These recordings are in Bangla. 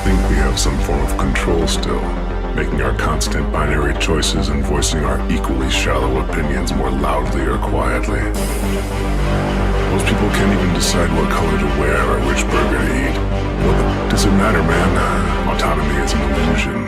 think we have some form of control still, making our constant binary choices and voicing our equally shallow opinions more loudly or quietly. Most people can't even decide what color to wear or which burger to eat. What does it matter, man? Autonomy is an illusion.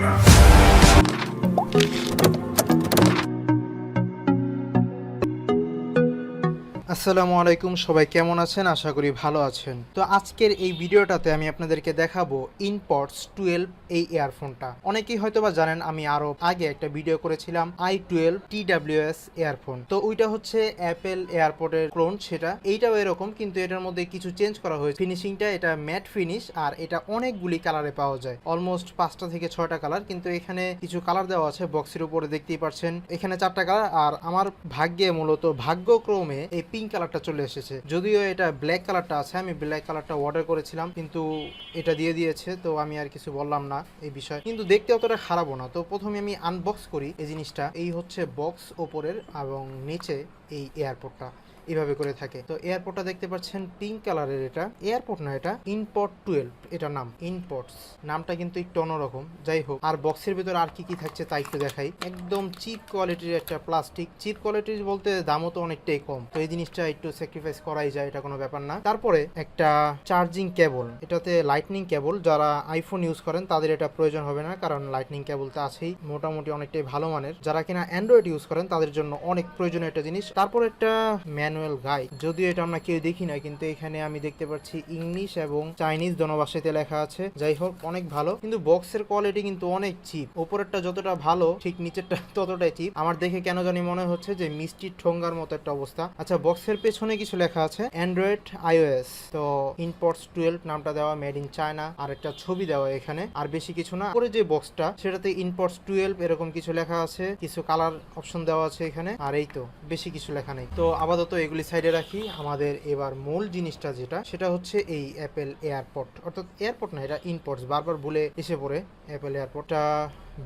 আসসালামু আলাইকুম, সবাই কেমন আছেন? আশা করি ভালো আছেন। তো আজকের এই ভিডিওটাতে আমি আপনাদেরকে দেখাবো ইনপডস 12 এই ইয়ারফোনটা। অনেকেই হয়তোবা জানেন আমি আরো আগে একটা ভিডিও করেছিলাম i12 TWS ইয়ারফোন। তো ওইটা হচ্ছে অ্যাপেল এয়ারপডের ক্লোন, সেটা এইটাও এরকম, কিন্তু এটার মধ্যে কিছু চেঞ্জ করা হয়েছে। ফিনিশিংটা এটা ম্যাট ফিনিশ, আর এটা অনেকগুলি কালারে পাওয়া যায়, অলমোস্ট 5টা থেকে 6টা কালার, কিন্তু এখানে কিছু কালার দেওয়া আছে বক্সের উপরে দেখতেই পাচ্ছেন। এখানে 4টা কালার, আর আমার ভাগ্যে মূলত ভাগ্যক্রমে এই পিঙ্ক কালারটা চলে এসেছে। যদিও এটা ব্ল্যাক কালারটা আছে, আমি ব্ল্যাক কালারটা অর্ডার করেছিলাম, কিন্তু এটা দিয়ে দিয়েছে, তো আমি আর কিছু বললাম না এই বিষয়ে। কিন্তু দেখতে অতটা খারাপও না। তো প্রথমে আমি আনবক্স করি এই জিনিসটা। এই হচ্ছে বক্স ওপরের, এবং নিচে এই এয়ারপডটা এইভাবে করে থাকে। তো এয়ারপডটা দেখতে পাচ্ছেন পিঙ্ক কালারের। এটা এয়ারপড না, এটা ইনপড 12 এটা নাম, ইনপডস নামটা কিন্তু একটু অন্যরকম। যাই হোক, আর বক্সের ভিতরে আর কি কি থাকছে তা একটু দেখাই। একদম চিপ কোয়ালিটির একটা প্লাস্টিক। চিপ কোয়ালিটির বলতে দামও তো অনেকটাই কম, তো এই জিনিসটা একটু স্যাক্রিফাইস করাই যায়, এটা কোনো ব্যাপার না। তারপরে একটা চার্জিং কেবল, এটাতে লাইটনিং কেবল। যারা আইফোন ইউজ করেন তাদের এটা প্রয়োজন হবে না, কারণ লাইটনিং কেবল তো আছেই, মোটামুটি অনেকটাই ভালো মানের। যারা কিনা অ্যান্ড্রয়েড ইউজ করেন তাদের জন্য অনেক প্রয়োজনীয় একটা জিনিস। তারপর একটা ম্যানুয়াল গাইড, যদিও এটা আমরা কেউ দেখি না, কিন্তু এখানে আমি দেখতে পাচ্ছি ইংলিশ এবং চাইনিজ দোনো ভাষাতে লেখা আছে। যাই হোক, অনেক ভালো, কিন্তু বক্সের কোয়ালিটি কিন্তু অনেক চিপ। উপরেরটা যতটা ভালো, ঠিক নিচেরটা ততটাই চিপ। আমার দেখে কেন জানি মনে হচ্ছে যে মিষ্টির ঠোঙ্গার মতো একটা অবস্থা। আচ্ছা, বক্সের পেছনে কিছু লেখা আছে, অ্যান্ড্রয়েড iOS। তো ইনপডস 12 নামটা দেওয়া, মেড ইন চায়না, আর একটা ছবি দেওয়া এখানে, আর বেশি কিছু না। পরে যে বক্সটা, সেটাতে ইনপডস 12 এরকম কিছু লেখা আছে, কিছু কালার অপশন দেওয়া আছে এখানে, আর এই তো, বেশি কিছু লেখা নেই। তো আপাতত এগুলি সাইডে রাখি। আমাদের এবার মূল জিনিসটা যেটা, সেটা হচ্ছে এই অ্যাপেল এয়ারপড, অর্থাৎ এয়ারপড না, এটা ইনপডস, বারবার ভুলে এসে পড়ে। অ্যাপেল এয়ারপডটা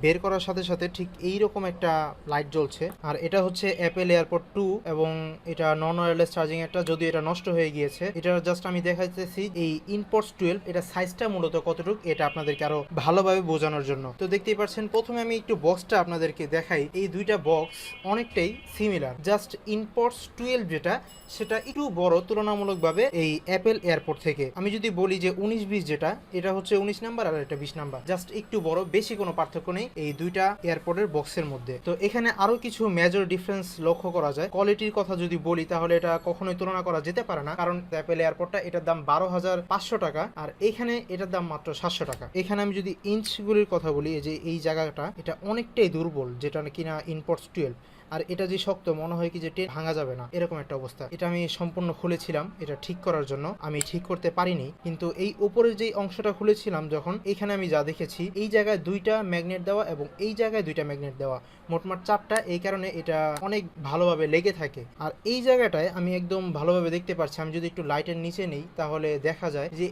বের করার সাথে সাথে ঠিক এইরকম একটা লাইট জ্বলছে, আর এটা হচ্ছে অ্যাপেল এয়ারপড 2, এবং এটা নন ওয়্যারলেস চার্জিং একটা, যদিও এটা নষ্ট হয়ে গিয়েছে। এটা জাস্ট আমি দেখাইতেছি এই ইনপডস 12 এটা সাইজটা মূলত কতটুকু, এটা আপনাদেরকে আরো ভালোভাবে বোঝানোর জন্য। তো দেখতেই পাচ্ছেন, প্রথমে আমি একটু বক্সটা আপনাদেরকে দেখাই। এই দুইটা বক্স অনেকটাই সিমিলার, জাস্ট ইনপডস 12 যেটা, সেটা একটু বড় তুলনামূলকভাবে এই অ্যাপেল এয়ারপড থেকে। আমি যদি বলি যে 19-20 যেটা, এটা হচ্ছে 19 নাম্বার, আর এটা 20 নাম্বার, জাস্ট একটু বড়, বেশি কোনো পার্থক্য নেই এই দুইটা এয়ারপডের বক্সের মধ্যে। তো এখানে আরো কিছু মেজর ডিফারেন্স লক্ষ্য করা যায়। কোয়ালিটির কথা যদি বলি, তাহলে এটা কখনোই তুলনা করা যেতে পারে না, কারণ অ্যাপেল এয়ারপডটা, এটার দাম 12,500 টাকা, আর এখানে এটার দাম মাত্র 700 টাকা। এখানে আমি যদি ইঞ্চগুলির কথা বলি, যে এই জায়গাটা, এটা অনেকটাই দুর্বল, যেটা কিনা ইনপডস 12, আর এটা যে শক্ত, মনে হয় কি যে ভাঙা যাবে না, এরকম একটা অবস্থা। এটা আমি সম্পূর্ণ খুলেছিলাম এটা ঠিক করার জন্য, আমি ঠিক করতে পারিনি, কিন্তু এই উপরের যে অংশটা খুলেছিলাম যখন, এখানে আমি যা দেখেছি, এই জায়গায় 2টা ম্যাগনেট দেওয়া এবং এই জায়গায় 2টা ম্যাগনেট দেওয়া, মোটমাট 4টা। এই কারণে এটা অনেক ভালোভাবে লেগে থাকে। আর এই জায়গাটায় আমি একদম ভালোভাবে দেখতে পাচ্ছি, আমি যদি একটু লাইটের নিচে নেই, তাহলে দেখা যায় যে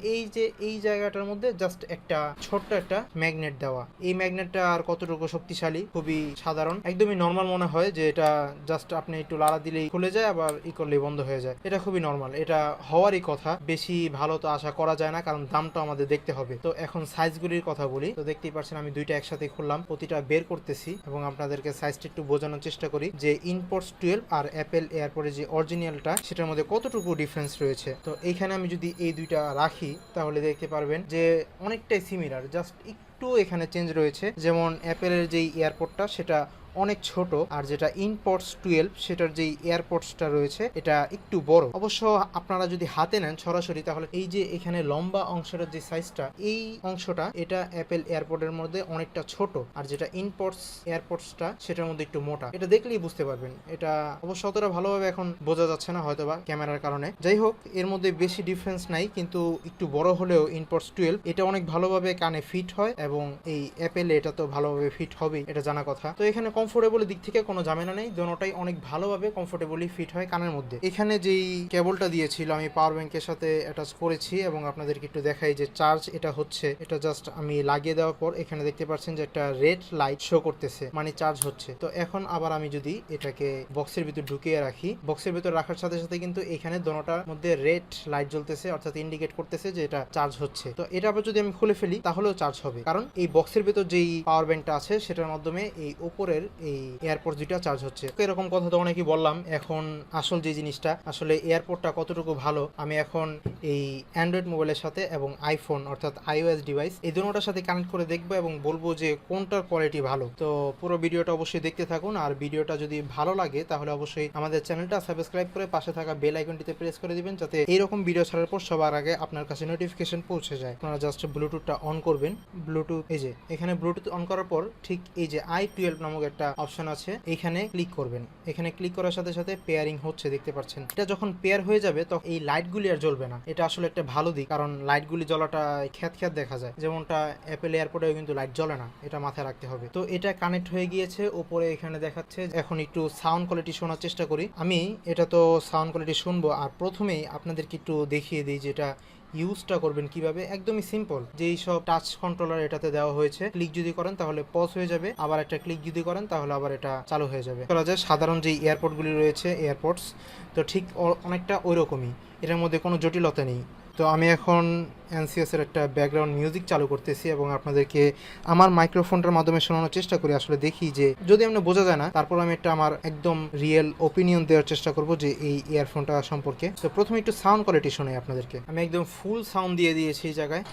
এই জায়গাটার মধ্যে জাস্ট একটা ছোট্ট একটা ম্যাগনেট দেওয়া। এই ম্যাগনেটটা আর কতটুকু শক্তিশালী, খুবই সাধারণ, একদমই নর্মাল মনে হয়, যে এটা জাস্ট আপনি একটু লাড়া দিলেই খুলে যায়, আবার করলেই বন্ধ হয়ে যায়। এটা খুবই নর্মাল, এটা হওয়ারই কথা। বেশি ভালো তো আশা করা যায় না, কারণ দামটা আমাদের দেখতে হবে। তো এখন সাইজগুলির কথা বলি। তো দেখতেই পাচ্ছেন, আমি দুইটা একসাথে খুললাম, প্রতিটা বের করতেছি, এবং আপনাদেরকে সাইজটা একটু বোঝানোর চেষ্টা করি, যে ইনপডস 12 আর অ্যাপেল এয়ারপডের যে অরিজিনালটা, সেটার মধ্যে কতটুকু ডিফারেন্স রয়েছে। তো এইখানে আমি যদি এই দুইটা রাখি, তাহলে দেখতে পারবেন যে অনেকটাই সিমিলার, জাস্ট একটু এখানে চেঞ্জ রয়েছে। যেমন অ্যাপেলের যেই এয়ারপডটা, সেটা অনেক ছোট, আর যেটা ইনপডস 12 সেটার যেই এয়ারপডসটা রয়েছে, এটা একটু বড়। অবশ্য আপনারা যদি হাতে নেন সরাসরি, তাহলে এই যে এখানে লম্বা অংশটার যে সাইজটা, এই অংশটা, এটা অ্যাপেল এয়ারপডের মধ্যে অনেকটা ছোট, আর যেটা ইনপডস এয়ারপডসটা, সেটার মধ্যে একটু মোটা। এটা দেখলেই বুঝতে পারবেন। এটা অবশ্য অতটা ভালোভাবে এখন বোঝা যাচ্ছে না, হয়তোবা ক্যামেরার কারণে। যাই হোক, এর মধ্যে বেশি ডিফারেন্স নাই, কিন্তু একটু বড় হলেও ইনপডস 12 এটা অনেক ভালোভাবে কানে ফিট হয়, এবং এই অ্যাপেলে এটা তো ভালোভাবে ফিট হবেই, এটা জানা কথা। তো এখানে কমফোর্টেবল দিক থেকে কোনো ঝামেলা নেই, দোনোটাই অনেক ভালোভাবে কমফোর্টেবলি ফিট হয় কানের মধ্যে। এখানে যেই কেবলটা দিয়েছিল আমি পাওয়ার ব্যাংকের সাথে অ্যাটাচ করেছি এবং আপনাদেরকে একটু দেখাই যে চার্জ এটা হচ্ছে। এটা জাস্ট আমি লাগিয়ে দেওয়ার পর এখানে দেখতে পাচ্ছেন যে একটা রেড লাইট শো করতেছে, মানে চার্জ হচ্ছে। তো এখন আবার আমি যদি এটাকে বক্সের ভিতর ঢুকিয়ে রাখি, বক্সের ভিতর রাখার সাথে সাথে কিন্তু এখানে দোনোটার মধ্যে রেড লাইট জ্বলতেছে, অর্থাৎ ইন্ডিকেট করতেছে যে এটা চার্জ হচ্ছে। তো এটা আবার যদি আমি খুলে ফেলি তাহলেও চার্জ হবে, কারণ এই বক্সের ভিতর যেই পাওয়ার ব্যাংকটা আছে সেটার মাধ্যমে এই উপরের এই এয়ারপোর্ট দুইটা চার্জ হচ্ছে। এরকম কথা তো অনেকেই বললাম, এখন আসল যে জিনিসটা আসলে এয়ারপোর্টটা কতটুকু ভালো আমি এখন এই অ্যান্ড্রয়েড মোবাইলের সাথে এবং আইফোন অর্থাৎ iOS ডিভাইস এই দুটোটার সাথে কানেক্ট করে দেখবো এবং বলবো যে কোনটার কোয়ালিটি ভালো। তো পুরো ভিডিওটা অবশ্যই দেখতে থাকুন, আর ভিডিওটা যদি ভালো লাগে তাহলে অবশ্যই আমাদের চ্যানেলটা সাবস্ক্রাইব করে পাশে থাকা বেল আইকনটিতে প্রেস করে দিবেন, যাতে এইরকম ভিডিও ছাড়ার পর সবার আগে আপনার কাছে নোটিফিকেশন পৌঁছে যায়। আপনারা জাস্ট ব্লুটুথটা অন করবেন, ব্লুটুথ এই যে এখানে ব্লুটুথ অন করার পর ঠিক এই যে i12 নামক একটা অপশন আছে এখানে ক্লিক করবেন। এখানে ক্লিক করার সাথে সাথে পেয়ারিং হচ্ছে দেখতে পাচ্ছেন। এটা যখন পেয়ার হয়ে যাবে তখন এই লাইটগুলি আর জ্বলবে না। এটা আসলে একটা ভালো দিক, কারণ লাইটগুলি জ্বলাটা খ্যাত খ্যাত দেখা যায়, যেমনটা অ্যাপেল এয়ারপোর্টেও কিন্তু লাইট জ্বলে না, এটা মাথায় রাখতে হবে। তো এটা কানেক্ট হয়ে গিয়েছে, উপরে এখানে দেখাচ্ছে। এখন একটু সাউন্ড কোয়ালিটি শোনার চেষ্টা করি। আমি এটা তো সাউন্ড কোয়ালিটি শুনবো, আর প্রথমেই আপনাদেরকে একটু দেখিয়ে দিই যে এটা ইউজটা করবেন কিভাবে। একদমই সিম্পল, যেই সব টাচ কন্ট্রোলার এটাতে দেওয়া হয়েছে, ক্লিক যদি করেন তাহলে পজ হয়ে যাবে, আবার একটা ক্লিক যদি করেন তাহলে আবার এটা চালু হয়ে যাবে। করা যায় সাধারণ যেই এয়ারপোর্টগুলি রয়েছে এয়ারপোর্টস, তো ঠিক অনেকটা ওই রকমই, এটার মধ্যে কোনো জটিলতা নেই। তো আমি এখন এনসিএসের একটা ব্যাকগ্রাউন্ড মিউজিক চালু করতেছি এবং আপনাদেরকে আমার মাইক্রোফোনটার মাধ্যমে শোনানোর চেষ্টা করি। আসলে দেখি যে যদি আমরা বোঝা যায় না, তারপর আমি একটা আমার একদম রিয়েল ওপিনিয়ন দেওয়ার চেষ্টা করব যে এই ইয়ারফোনটা সম্পর্কে। তো প্রথমে একটু সাউন্ড কোয়ালিটি শোনাই আপনাদেরকে। আমি একদম ফুল সাউন্ড দিয়ে দিয়েছি এই জায়গায়।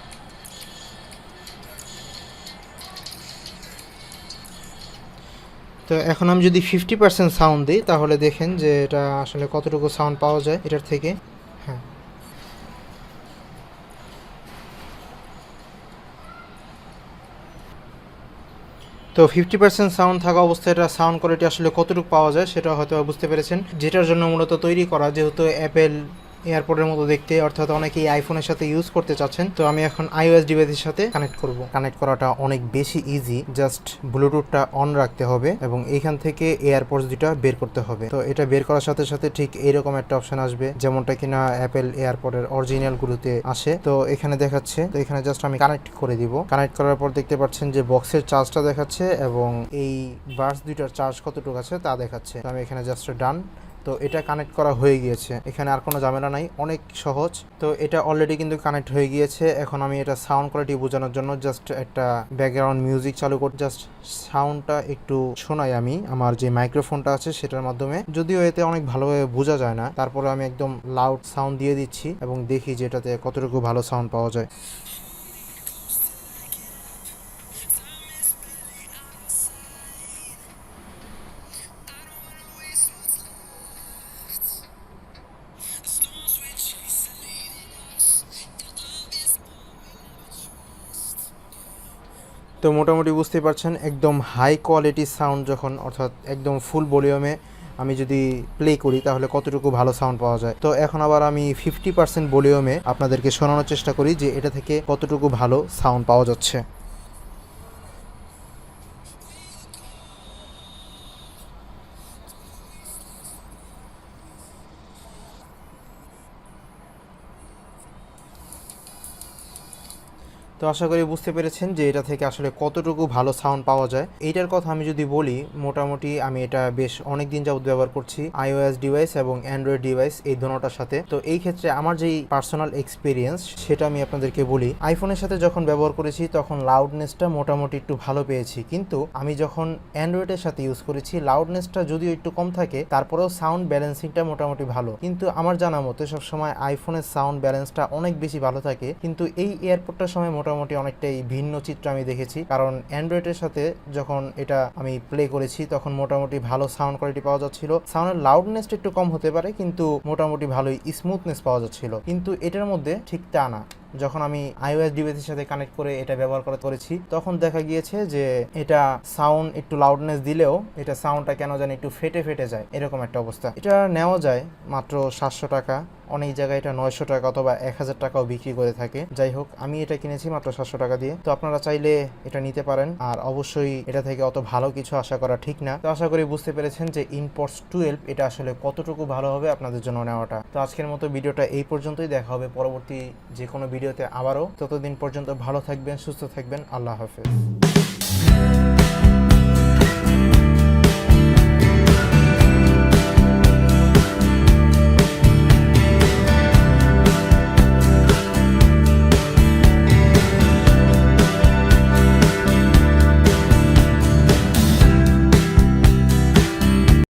তো এখন আমি যদি 50% সাউন্ড দিই তাহলে দেখেন যে এটা আসলে কতটুকু সাউন্ড পাওয়া যায় এটার থেকে। হ্যাঁ, তো 50% সাউন্ড থাকা অবস্থায় এটা সাউন্ড কোয়ালিটি আসলে কতটুকু পাওয়া যায় সেটা হয়তো বুঝতে পেরেছেন, যেটার জন্য মূলত তৈরি করা, যেহেতু অ্যাপেল এয়ারপোর্টের মতো দেখতে, অর্থাৎ অনেকেই আইফোনের সাথে ইউজ করতে চাচ্ছেন। তো আমি এখন iOS ডিভাইসের সাথে কানেক্ট করব। কানেক্ট করাটা অনেক বেশি ইজি, জাস্ট ব্লুটুথটা অন রাখতে হবে এবং এইখান থেকে এয়ারপোর্টস দুটা বের করতে হবে। তো এটা বের করার সাথে সাথে ঠিক এইরকম একটা অপশন আসবে, যেমনটা কিনা অ্যাপেল এয়ারপোর্টের অরিজিনাল গুলোতে আসে। তো এখানে দেখাচ্ছে, তো এখানে জাস্ট আমি কানেক্ট করে দিব। কানেক্ট করার পর দেখতে পাচ্ছেন যে বক্সের চার্জটা দেখাচ্ছে এবং এই বাডস দুইটার চার্জ কতটুকু আছে তা দেখাচ্ছে। তো আমি এখানে জাস্ট ডান। তো এটা কানেক্ট করা হয়ে গিয়েছে, এখানে আর কোনো ঝামেলা নাই, অনেক সহজ। তো এটা অলরেডি কিন্তু কানেক্ট হয়ে গিয়েছে। এখন আমি এটা সাউন্ড কোয়ালিটি বোঝানোর জন্য জাস্ট একটা ব্যাকগ্রাউন্ড মিউজিক চালু করে জাস্ট সাউন্ডটা একটু শোনাই আমি আমার যে মাইক্রোফোনটা আছে সেটার মাধ্যমে, যদিও এতে অনেক ভালোভাবে বোঝা যায় না, তারপরে আমি একদম লাউড সাউন্ড দিয়ে দিচ্ছি এবং দেখি যে এটাতে কতটুকু ভালো সাউন্ড পাওয়া যায়। তো মোটামুটি বুঝতেই পারছেন একদম হাই কোয়ালিটির সাউন্ড যখন, অর্থাৎ একদম ফুল ভলিউমে আমি যদি প্লে করি তাহলে কতটুকু ভালো সাউন্ড পাওয়া যায়। তো এখন আবার আমি 50% ভলিউমে আপনাদেরকে শোনানোর চেষ্টা করি যে এটা থেকে কতটুকু ভালো সাউন্ড পাওয়া যাচ্ছে। তো আশা করি বুঝতে পেরেছেন যে এটা থেকে আসলে কতটুকু ভালো সাউন্ড পাওয়া যায়। এইটার কথা আমি যদি বলি, মোটামুটি আমি এটা বেশ অনেক দিন যাবত ব্যবহার করছি iOS ডিভাইস এবং অ্যান্ড্রয়েড ডিভাইস এই দুটোটার সাথে। তো এই ক্ষেত্রে আমার যেই পার্সোনাল এক্সপিরিয়েন্স সেটা আমি আপনাদেরকে বলি। আইফোনের সাথে যখন ব্যবহার করেছি তখন লাউডনেসটা মোটামুটি একটু ভালো পেয়েছি, কিন্তু আমি যখন অ্যান্ড্রয়েডের সাথে ইউজ করেছি লাউডনেসটা যদিও একটু কম থাকে, তারপরেও সাউন্ড ব্যালেন্সিংটা মোটামুটি ভালো। কিন্তু আমার জানা মতে সবসময় আইফোনের সাউন্ড ব্যালেন্সটা অনেক বেশি ভালো থাকে, কিন্তু এই এয়ারপোর্টটার সময় মোটামুটি অনেকটাই ভিন্ন চিত্র আমি দেখেছি। কারণ অ্যান্ড্রয়েডের সাথে যখন এটা আমি প্লে করেছি তখন মোটামুটি ভালো সাউন্ড কোয়ালিটি পাওয়া যাচ্ছিল। সাউন্ডের লাউডনেসটা একটু কম হতে পারে, কিন্তু মোটামুটি ভালোই স্মুথনেস পাওয়া যাচ্ছিল। কিন্তু এটার মধ্যে ঠিক তা না। যখন আমি iOS ডিভাইসের সাথে কানেক্ট করে এটা ব্যবহার করেছি তখন দেখা গিয়েছে যে এটা সাউন্ড একটু লাউডনেস দিলেও এটা সাউন্ডটা কেন জানি একটু ফেটে ফেটে যায়, এরকম একটা অবস্থা। এটা নেওয়া যায় মাত্র 700 টাকা অনেক জায়গায় এটা 900 টাকা অথবা 1000 টাকাও বিক্রি করে থাকে। যাই হোক, আমি এটা কিনেছি মাত্র 700 টাকা দিয়ে। তো আপনারা চাইলে এটা নিতে পারেন। আর অবশ্যই এটা থেকে অত ভালো কিছু আশা করা ঠিক না। তো আশা করি বুঝতে পেরেছেন যে ইনপডস 12 এটা আসলে কতটুকু ভালো হবে আপনাদের জন্য নেওয়াটা। তো আজকের মতো ভিডিওটা এই পর্যন্তই। দেখা হবে পরবর্তী যে কোনো ভিডিওতে আবারও। ততদিন পর্যন্ত ভালো থাকবেন, সুস্থ থাকবেন। আল্লাহ হাফেজ।